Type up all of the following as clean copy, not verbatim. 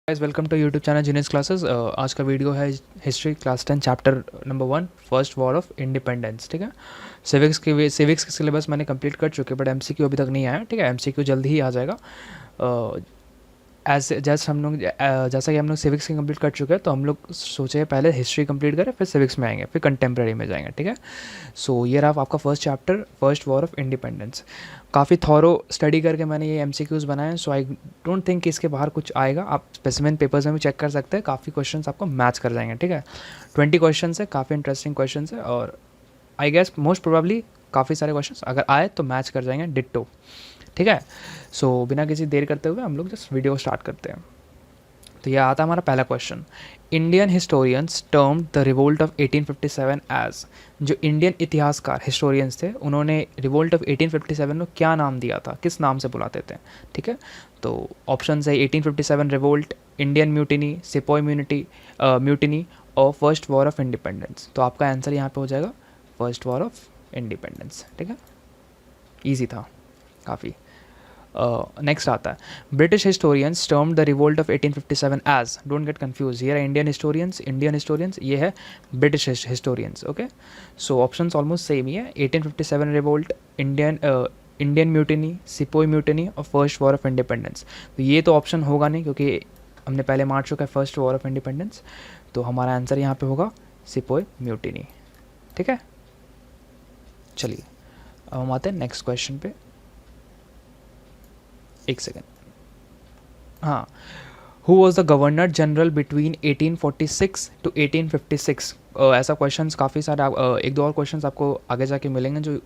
Guys welcome to YouTube channel genius classes. आज का video है history class 10 chapter number 1 first war of independence. ठीक है, civics के सिलेबस मैंने कंप्लीट कर चुके, बट एमसीक्यू अभी तक नहीं आया। ठीक है, एमसीक्यू जल्दी ही आ जाएगा। जैसा कि हम लोग सिविक्स की कंप्लीट कर चुके हैं, तो हम लोग सोचे पहले हिस्ट्री कंप्लीट करें, फिर सिविक्स में आएंगे, फिर कंटेम्प्रेरी में जाएंगे। ठीक है, सो ये रहा आपका first chapter first war of independence. काफ़ी थॉरो स्टडी करके मैंने ये एमसीक्यूज़ बनाए हैं, सो आई डोंट थिंक कि इसके बाहर कुछ आएगा। आप स्पेसिमेन पेपर्स में भी चेक कर सकते हैं, काफ़ी क्वेश्चंस आपको मैच कर जाएंगे। ठीक है, 20 क्वेश्चन है, काफ़ी इंटरेस्टिंग क्वेश्चन है, और आई गेस मोस्ट प्रोबेबली काफ़ी सारे क्वेश्चन अगर आए तो मैच कर जाएंगे डिट्टो। ठीक है, सो बिना किसी देर करते हुए हम लोग जस्ट वीडियो स्टार्ट करते हैं। तो यह आता हमारा पहला question. Indian historians termed the revolt of 1857 as. जो इंडियन इतिहासकार हिस्टोरियंस थे, उन्होंने रिवोल्ट ऑफ 1857 को क्या नाम दिया था, किस नाम से बुलाते थे? ठीक है, तो ऑप्शन है 1857 revolt, Indian mutiny, sepoy mutiny और फर्स्ट वॉर ऑफ इंडिपेंडेंस। तो आपका आंसर यहाँ पे हो जाएगा फर्स्ट वॉर ऑफ इंडिपेंडेंस। ठीक है, ईजी था काफ़ी। नेक्स्ट आता है, British historians termed the revolt of 1857 as. Don't get confuse, ये है इंडियन हिस्टोरियंस, ये है British historians. Okay, so options almost same ही है। 1857 revolt, Indian mutiny, sepoy mutiny और फर्स्ट वॉर ऑफ इंडिपेंडेंस। तो ये तो ऑप्शन होगा नहीं, क्योंकि हमने पहले मार चुका है फर्स्ट वॉर ऑफ इंडिपेंडेंस। तो हमारा आंसर यहाँ पे होगा सिपोई म्यूटिनी। ठीक है, चलिए अब हम आते हैं नेक्स्ट क्वेश्चन पे। एक सेकेंड, हाँ, who was the governor general between 1846 to 1856? ऐसा क्वेश्चंस काफ़ी सारे एक दो और क्वेश्चंस आपको आगे जाके मिलेंगे, जो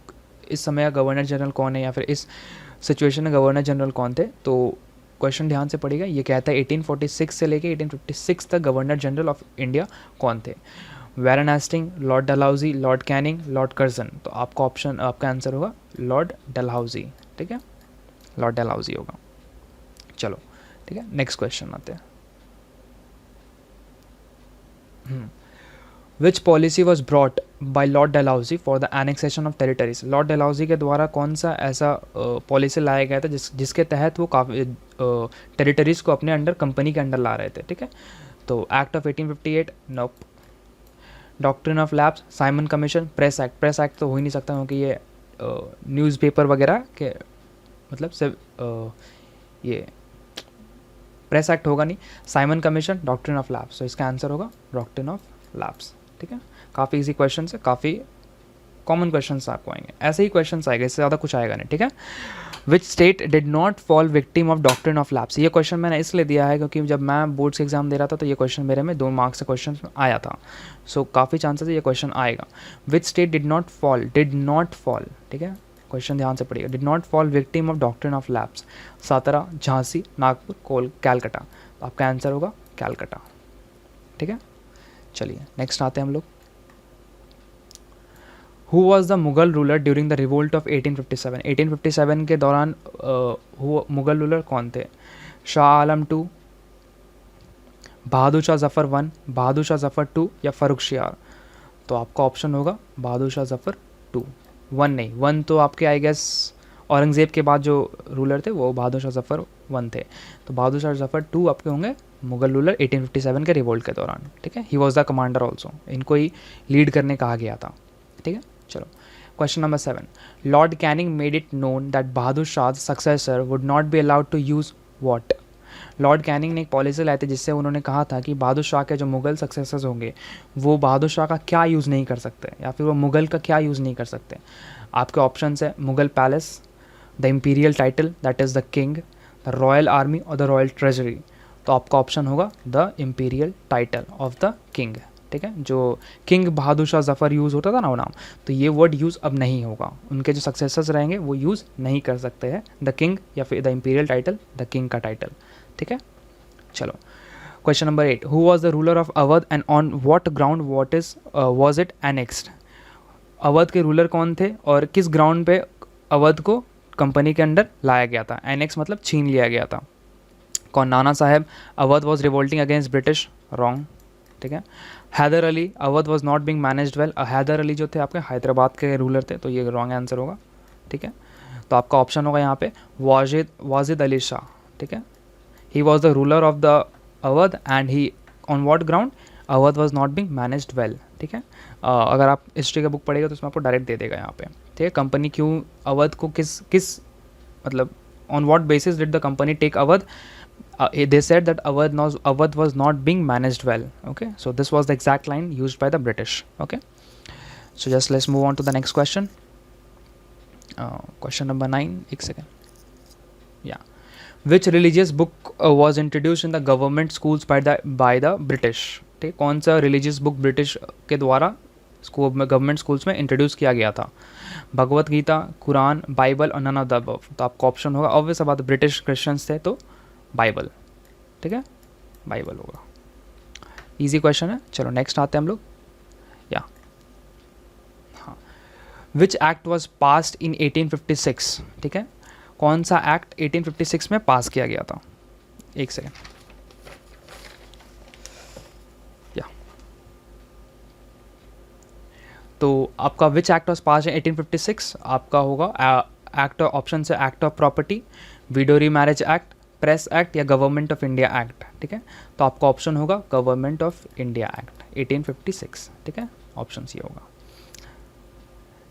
इस समय गवर्नर जनरल कौन है, या फिर इस सिचुएशन में गवर्नर जनरल कौन थे। तो क्वेश्चन ध्यान से पढ़िएगा, ये कहता है 1846 से लेके 1856 तक गवर्नर जनरल ऑफ इंडिया कौन थे? Warren Hasting, lord Dalhousie, lord Canning, lord Curzon. तो आपका ऑप्शन, आपका आंसर होगा लॉर्ड डलहौजी। ठीक है, लॉर्ड डलहौजी होगा। चलो ठीक है, नेक्स्ट क्वेश्चन आते हैं। विच policy was brought by Lord Dalhousie for the annexation of territories? Lord Dalhousie के द्वारा कौन सा ऐसा पॉलिसी लाया गया था जिसके तहत वो काफ़ी टेरिटरीज को अपने अंडर, कंपनी के अंडर ला रहे थे? ठीक है, तो act of 1858, nope. Doctrine of lapse, Simon commission, press act तो हो ही नहीं सकता, क्योंकि ये न्यूज़पेपर वगैरह के मतलब से ये प्रेस एक्ट होगा नहीं। Simon commission, doctrine of lapse. तो इसका आंसर होगा डॉक्ट्रिन ऑफ लैप्स। ठीक है, काफ़ी इजी क्वेश्चन है, काफ़ी कॉमन क्वेश्चन आपको आएंगे, ऐसे ही क्वेश्चन आएंगे, इससे ज़्यादा कुछ आएगा नहीं। ठीक है, which state did not fall victim of doctrine of lapse? ये क्वेश्चन मैंने इसलिए दिया है क्योंकि जब मैं बोर्ड्स के एग्जाम दे रहा था, तो ये क्वेश्चन मेरे में 2 मार्क्स से क्वेश्चन आया था। सो काफ़ी चांसेस है ये क्वेश्चन आएगा। Which state did not fall, ठीक है, क्वेश्चन ध्यान से पढ़िएगा। Did not fall victim of doctrine of lapse? Satara, Jhansi, Nagpur, Calcutta. तो आपका आंसर होगा कैलकाटा। ठीक है, चलिए नेक्स्ट आते हैं हम लोग। Who was the Mughal ruler during the revolt of 1857? 1857 के दौरान मुगल रूलर कौन थे? शाह आलम 2, बहादुर शाह जफ़र 1, बहादुर शाह जफ़र 2 या फर्रुखशियार? तो आपका ऑप्शन होगा बहादुर शाह जफ़र 2। 1 नहीं, 1 तो आपके आई गेस औरंगज़ेब के बाद जो रूलर थे वो बहादुर शाह जफ़र 1 थे। तो बहादुर शाह जफ़र 2 आपके होंगे मुगल रूलर 1857 के रिवोल्ट के दौरान। ठीक है, he was the commander also, इनको ही लीड करने कहा गया था। ठीक है, चलो question number 7। Lord Canning made it known that Bahadur Shah successor would not be allowed to use what? Lord Canning ने एक पॉलिसी लाई थी जिससे उन्होंने कहा था कि बहादुर शाह के जो मुगल सक्सेसर्स होंगे वो बहादुर शाह का क्या यूज़ नहीं कर सकते, या फिर वो मुगल का क्या यूज़ नहीं कर सकते। आपके ऑप्शंस है Mughal palace, the imperial title that is the king, the royal army और द रॉयल ट्रेजरी। तो आपका ऑप्शन होगा the imperial title of the king. ठीक है, जो किंग बहादुर शाह जफ़र यूज़ होता था ना वो नाम, तो ये वर्ड यूज़ अब नहीं होगा, उनके जो सक्सेसर्स रहेंगे वो यूज़ नहीं कर सकते हैं द किंग या फिर the imperial title, the king का टाइटल। ठीक है, चलो question number 8। Who was the ruler of Awadh and on what ground was it annexed? Awadh के रूलर कौन थे और किस ग्राउंड पे अवध को कंपनी के अंडर लाया गया था? एनेक्स मतलब छीन लिया गया था। कौन? Nana Saheb, Awadh was revolting against British, wrong. ठीक है, Hyder Ali, Awadh was not being managed well. Hyder Ali जो थे आपके हैदराबाद के रूलर थे, तो ये रॉन्ग आंसर होगा। ठीक है, तो आपका ऑप्शन होगा यहाँ पे वाजिद अली शाह। ठीक है, he was the ruler of the Awadh and he on what ground, Awadh was not being managed well, ठीक है। अगर आप हिस्ट्री का बुक पढ़ेगा तो उसमें आपको डायरेक्ट दे देगा यहाँ पे, ठीक है। कंपनी क्यों अवध को किस किस मतलब on what basis did the company take Awadh, they said that Awadh was not being managed well. Okay, so this was the exact line used by the British. Okay, so just let's move on to the next question. Question number 9. एक second. Yeah. Which religious book was introduced in the government schools by the British? ठीक, कौन सा religious book British के द्वारा school में government schools में introduce किया गया था? भगवत गीता, कुरान, बाइबल और नन ऑफ द अबव। तो आपका ऑप्शन होगा ऑब्वियस बात, ब्रिटिश क्रिश्चियंस थे तो बाइबल, ठीक है, बाइबल होगा। इजी क्वेश्चन है। चलो नेक्स्ट आते हैं हम लोग। या हाँ, which act was passed in 1856, ठीक है, कौन सा एक्ट 1856 में पास किया गया था? एक सेकेंड। या तो आपका विच एक्ट वॉज पास इन 1856 आपका होगा एक्ट, ऑप्शन से act of property, window remarriage act, press act या गवर्नमेंट ऑफ इंडिया एक्ट, ठीक है। तो आपका ऑप्शन होगा गवर्नमेंट ऑफ इंडिया एक्ट 1856, ठीक है, ऑप्शन सी होगा।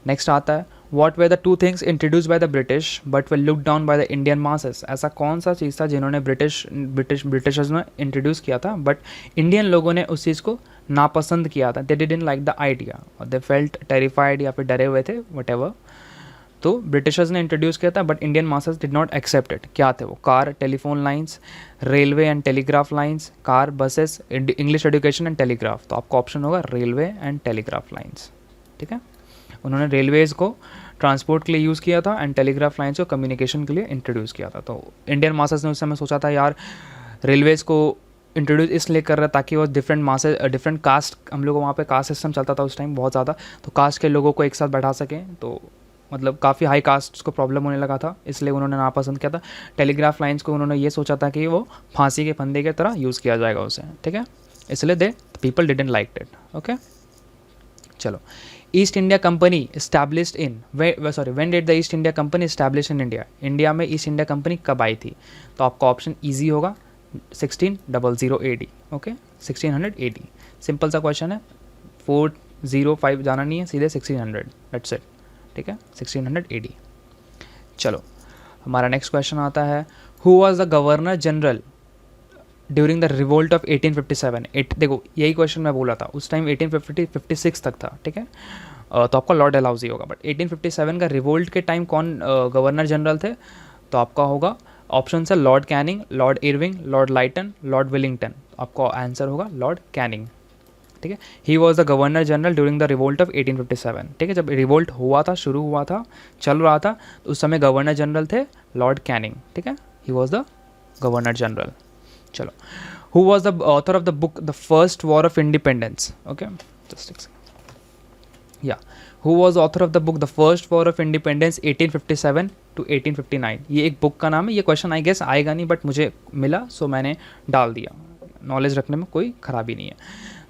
नेक्स्ट आता है what way the two things introduce by the British but way look down by the Indian masses. ऐसा कौन सा चीज़ था जिन्होंने ब्रिटिशर्स ने इंट्रोड्यूस किया था बट इंडियन लोगों ने उस चीज़ को नापसंद किया था, they didn't like the idea और दे फेल्ट टेरिफाइड या फिर डरे हुए थे वट। तो ब्रिटिशर्स ने इंट्रोड्यूस किया था but Indian masses did not accept it. क्या थे वो? Car, telephone lines, railway and telegraph lines, car, buses, English education and telegraph. तो आपका ऑप्शन होगा रेलवे एंड टेलीग्राफ लाइंस, ठीक है। उन्होंने रेलवेज़ को ट्रांसपोर्ट के लिए यूज़ किया था एंड टेलीग्राफ लाइंस को कम्युनिकेशन के लिए इंट्रोड्यूस किया था। तो इंडियन मासेस ने उस समय सोचा था यार रेलवेज़ को इंट्रोड्यूस इसलिए कर रहा है ताकि वो डिफरेंट मासेस, डिफरेंट कास्ट, हम लोग वहाँ पे कास्ट सिस्टम चलता था उस टाइम बहुत ज़्यादा, तो कास्ट के लोगों को एक साथ बैठा सकें। तो मतलब काफ़ी हाई कास्ट को प्रॉब्लम होने लगा था, इसलिए उन्होंने नापसंद किया था। टेलीग्राफ लाइंस को उन्होंने ये सोचा था कि वो फांसी के फंदे की तरह यूज़ किया जाएगा उसे, ठीक है, इसलिए they people didn't like it. Okay, चलो East India Company established in when did the East India Company establish in India? India में ईस्ट इंडिया कंपनी कब आई थी? तो आपका ऑप्शन ईजी होगा 1600 AD। ओके, 1600 AD, सिंपल सा क्वेश्चन है, 405 जाना नहीं है, सीधे 1600, दैट्स इट, ठीक है, 1600 AD। चलो हमारा नेक्स्ट क्वेश्चन आता है, who was the governor general during the revolt of 1857? देखो यही क्वेश्चन मैं बोला था, उस टाइम 1856 तक था, ठीक है, तो आपका लॉर्ड डलहौजी होगा, बट 1857 का रिवोल्ट के टाइम कौन गवर्नर जनरल थे? तो आपका होगा ऑप्शन है Lord Canning, Lord Irving, Lord Lytton, Lord Willington. आपका आंसर होगा लॉर्ड कैनिंग, ठीक है। He was the governor general during the revolt of 1857, ठीक है, जब रिवोल्ट हुआ था, शुरू हुआ था, चल रहा था, तो उस समय गवर्नर जनरल थे लॉर्ड कैनिंग, ठीक है, he was the governor general. चलो, who was the author of the book the first war of independence? Okay, just या who was author of the book the first war of independence 1857 to 1859? ये एक book का नाम है, ये question I guess आएगा नहीं बट मुझे मिला सो मैंने डाल दिया, नॉलेज रखने में कोई खराबी नहीं है।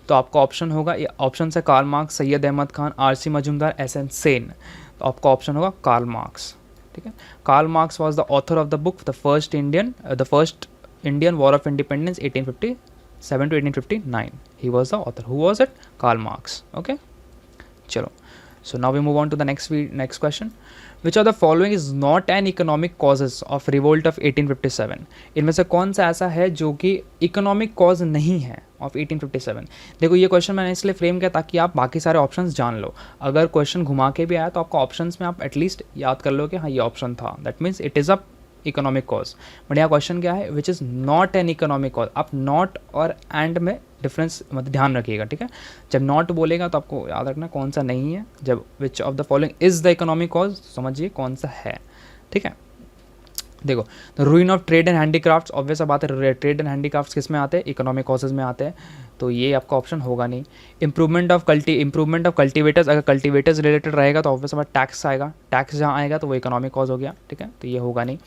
तो आपका ऑप्शन होगा, ये ऑप्शन है Karl Marx, Syed Ahmed Khan, R C. Majumdar, S N. Sen. तो आपका ऑप्शन होगा कार्ल मार्क्स, ठीक है। Karl Marx was the author of the book the first Indian war of independence 1857 to 1859। He was the author. Who was it? Karl Marx. Okay, चलो, so now we move on to the next question. Which of the following is not an economic causes of revolt of 1857? इनमें से कौन सा ऐसा है जो कि economic cause नहीं है ऑफ 1857? देखो ये क्वेश्चन मैंने इसलिए फ्रेम किया ताकि आप बाकी सारे ऑप्शंस जान लो, अगर क्वेश्चन घुमा के भी आया तो आपको ऑप्शंस में आप एटलीस्ट याद कर लो कि हाँ ये ऑप्शन था, that means it is a economic cause. But यहाँ क्वेश्चन क्या है, which is not an economic cause. आप नॉट और एंड में डिफरेंस मतलब ध्यान रखिएगा, ठीक है, जब नॉट बोलेगा तो आपको याद रखना कौन सा नहीं है, जब which of the following is the economic cause समझिए कौन सा है, ठीक है। देखो, the ruin of trade and handicrafts, obvious बात है, ट्रेड एंड हैंडीक्राफ्ट्स किस में आते हैं? इकोनॉमिक कॉजेज में आते हैं, तो ये आपका ऑप्शन होगा नहीं। इंप्रूवमेंट ऑफ कल्टीवेटर्स, अगर कल्टीवेटर्स रिलेटेड रहेगा तो ऑब्वियस बात टैक्स आएगा, टैक्स जहाँ आएगा तो वो इकोनॉमिक कॉज हो गया, ठीक है, तो ये होगा नहीं।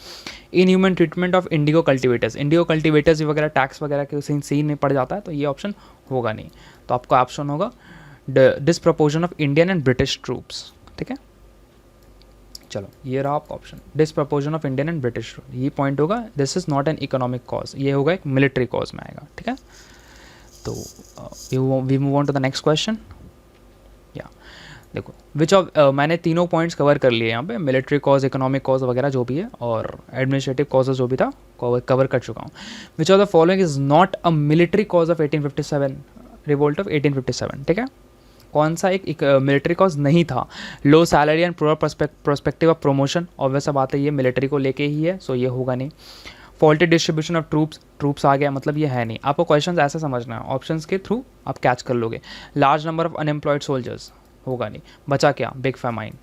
Inhuman treatment of Indigo cultivators वगैरह टैक्स वगैरह के सीन में पड़ जाता है, तो ये ऑप्शन होगा नहीं। तो आपका ऑप्शन होगा disproportion of Indian and British troops, ठीक है। चलो ये रहा आपका option, disproportion of Indian and British rule, ये पॉइंट होगा, this is not an economic cause, ये होगा एक मिलिट्री कॉज में आएगा, ठीक है। तो we move on to the next question. या देखो विच ऑफ, मैंने तीनों पॉइंट्स कवर कर लिए यहाँ पे, मिलिट्री कॉज, इकोनॉमिक कॉज वगैरह जो भी है, और एडमिनिस्ट्रेटिव कॉजेज जो भी था कवर कर चुका हूँ। Which of the following is not a military cause of 1857, revolt of 1857, ठीक है। कौन सा एक मिलिट्री कॉज नहीं था? लो salary and poor prospective of promotion, obvious बात है ये मिलिट्री को लेके ही है, सो ये होगा नहीं। फॉल्टी डिस्ट्रीब्यूशन ऑफ ट्रूप्स आ गया, मतलब ये है नहीं। आपको क्वेश्चन ऐसे समझना है, ऑप्शंस के थ्रू आप कैच कर लोगे। Large number of unemployed soldiers, होगा नहीं। बचा क्या? बिग फेमाइन,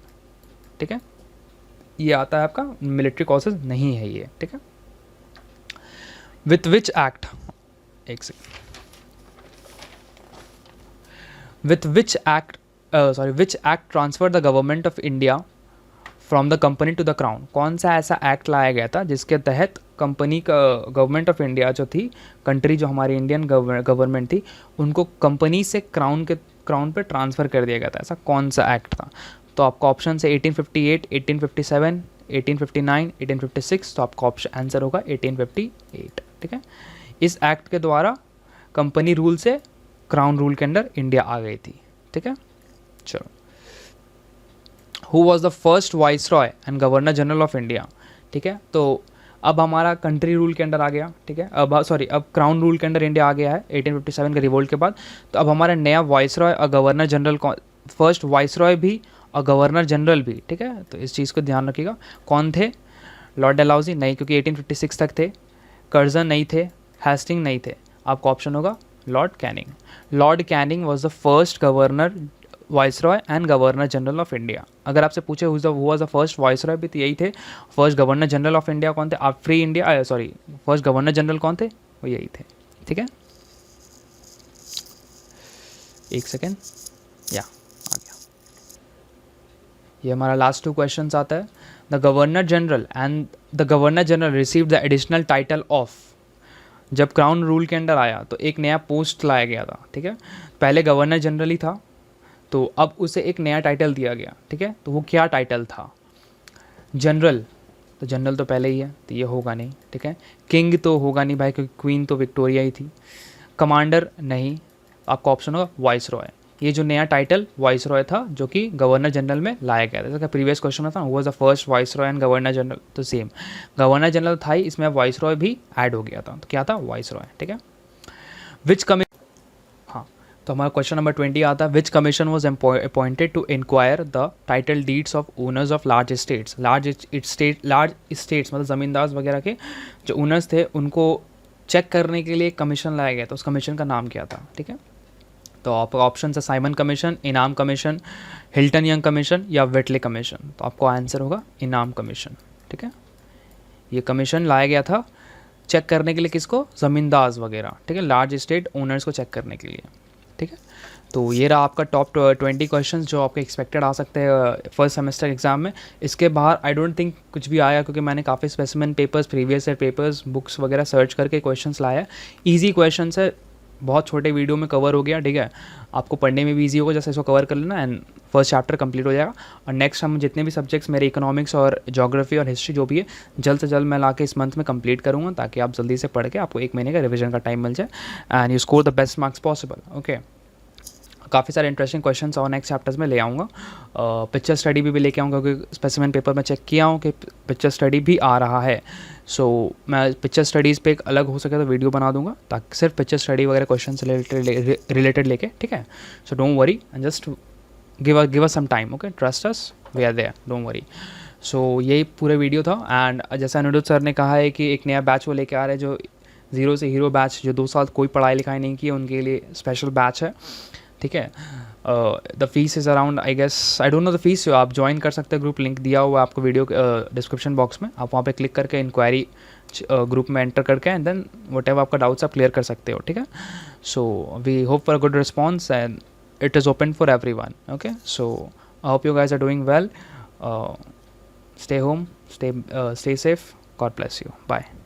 ठीक है, ये आता है आपका, मिलिट्री कॉजेज नहीं है ये, ठीक है। विथ विच एक्ट, एक second, with which act which act transferred the government of India from the company to the crown? कौन सा ऐसा एक्ट लाया गया था जिसके तहत कंपनी का, गवर्नमेंट ऑफ इंडिया जो थी, कंट्री जो हमारी इंडियन गवर्नमेंट थी, उनको कंपनी से क्राउन पे ट्रांसफ़र कर दिया गया था? ऐसा कौन सा एक्ट था? तो आपका ऑप्शन है 1858, 1857, 1859, 1856, तो आपका ऑप्शन आंसर होगा 1858, ठीक है। इस एक्ट के द्वारा कंपनी रूल से क्राउन रूल के अंदर इंडिया आ गई थी, ठीक है। चलो, who was the first vice Roy and governor general of India, ठीक है। तो अब हमारा कंट्री रूल के अंदर आ गया, ठीक है, अब क्राउन रूल के अंदर इंडिया आ गया है 1857 के रिवोल्ट के बाद। तो अब हमारा नया वाइस रॉय और governor general, first vice Roy भी और गवर्नर जनरल भी, ठीक है। तो इस चीज़ को ध्यान रखिएगा। कौन थे? लॉर्ड डलहौजी नहीं, क्योंकि 1856 तक थे। कर्जन नहीं थे, हेस्टिंग नहीं थे। आपका ऑप्शन होगा Lord Canning. Lord Canning was the first governor, viceroy and governor general of India. अगर आपसे पूछे who was the first viceroy भी, तो यही थे। First governor general of India कौन थे? आप free India, sorry, first governor general कौन थे? वो यही थे, ठीक है। एक सेकेंड, या आ गया। ये हमारा लास्ट 2 क्वेश्चन आता है। The governor general received the additional title of, जब क्राउन रूल के अंडर आया तो एक नया पोस्ट लाया गया था, ठीक है। पहले गवर्नर जनरल ही था, तो अब उसे एक नया टाइटल दिया गया, ठीक है। तो वो क्या टाइटल था? जनरल, तो जनरल तो पहले ही है, तो ये होगा नहीं, ठीक है। किंग तो होगा नहीं भाई, क्योंकि क्वीन तो विक्टोरिया ही थी। कमांडर नहीं, आपका ऑप्शन होगा वाइस रॉय। ये जो नया टाइटल वाइस रॉय था, जो कि गवर्नर जनरल में लाया गया था। जैसा प्रीवियस क्वेश्चन में था, वो was the first vice Roy and governor general, तो सेम गवर्नर जनरल था ही, इसमें वाइस रॉय भी ऐड हो गया था। तो क्या था? वाइस रॉय, ठीक है। विच कमीशन, हाँ, तो हमारा क्वेश्चन नंबर 20 आता है। Which commission was appointed to inquire the title deeds of owners of large states? Large states मतलब ज़मींदार वगैरह के जो ओनर्स थे, उनको चेक करने के लिए कमीशन लाया गया था। उस कमीशन का नाम क्या था, ठीक है। तो आपका ऑप्शन है साइमन कमीशन, इनाम कमीशन, हिल्टन यंग कमीशन या वेटले कमीशन। तो आपको आंसर होगा इनाम कमीशन, ठीक है। ये कमीशन लाया गया था चेक करने के लिए, किसको? ज़मींदार वगैरह, ठीक है, लार्ज स्टेट ओनर्स को चेक करने के लिए, ठीक है। तो ये रहा आपका टॉप 20 क्वेश्चंस जो आपके एक्सपेक्टेड आ सकते हैं फर्स्ट सेमेस्टर एग्जाम में। इसके बाहर आई डोंट थिंक कुछ भी आया, क्योंकि मैंने काफ़ी specimen papers, previous year papers, books वगैरह सर्च करके क्वेश्चंस लाया। ईजी क्वेश्चन है, बहुत छोटे वीडियो में कवर हो गया, ठीक है। आपको पढ़ने में भी ईजी होगा, जैसे इसको कवर कर लेना एंड फर्स्ट चैप्टर कंप्लीट हो जाएगा। और नेक्स्ट हम जितने भी सब्जेक्ट्स मेरे इकोनॉमिक्स और ज्योग्राफी और हिस्ट्री जो भी है, जल्द से जल्द मैं ला के इस मंथ में कंप्लीट करूँगा, ताकि आप जल्दी से पढ़ के आपको 1 महीने का रिविजन का टाइम मिल जाए and you score the best marks possible, okay. काफ़ी सारे इंटरेस्टिंग क्वेश्चंस और नेक्स्ट चैप्टर्स में ले आऊँगा। पिक्चर स्टडी भी लेके आऊँगा, क्योंकि स्पेसिमेन पेपर में चेक किया हूँ कि पिक्चर स्टडी भी आ रहा है। सो मैं पिक्चर स्टडीज़ पे एक अलग हो सके तो वीडियो बना दूंगा, ताकि सिर्फ पिक्चर स्टडी वगैरह क्वेश्चन से रिलेटेड लेके, ठीक है। So don't worry and just give us some time, okay, trust us, we are there, don't worry. So यही पूरा वीडियो था। एंड जैसा अनिरुद्ध सर ने कहा है कि एक नया बैच वो लेके आ रहे हैं, जो 0 से हीरो बैच, जो 2 साल कोई पढ़ाई लिखाई नहीं की, उनके लिए स्पेशल बैच है, ठीक है। The fees is around, I guess, I don't know the fees. आप ज्वाइन कर सकते हैं, ग्रुप लिंक दिया हुआ है आपको वीडियो डिस्क्रिप्शन बॉक्स में। आप वहाँ पे क्लिक करके इंक्वायरी ग्रुप में एंटर करके एंड देन वट एवर आपका डाउट्स आप क्लियर कर सकते हो, ठीक है। So we hope for good response and it is open for everyone, okay. So I hope you guys are doing well. Stay home, stay safe. God bless you. Bye.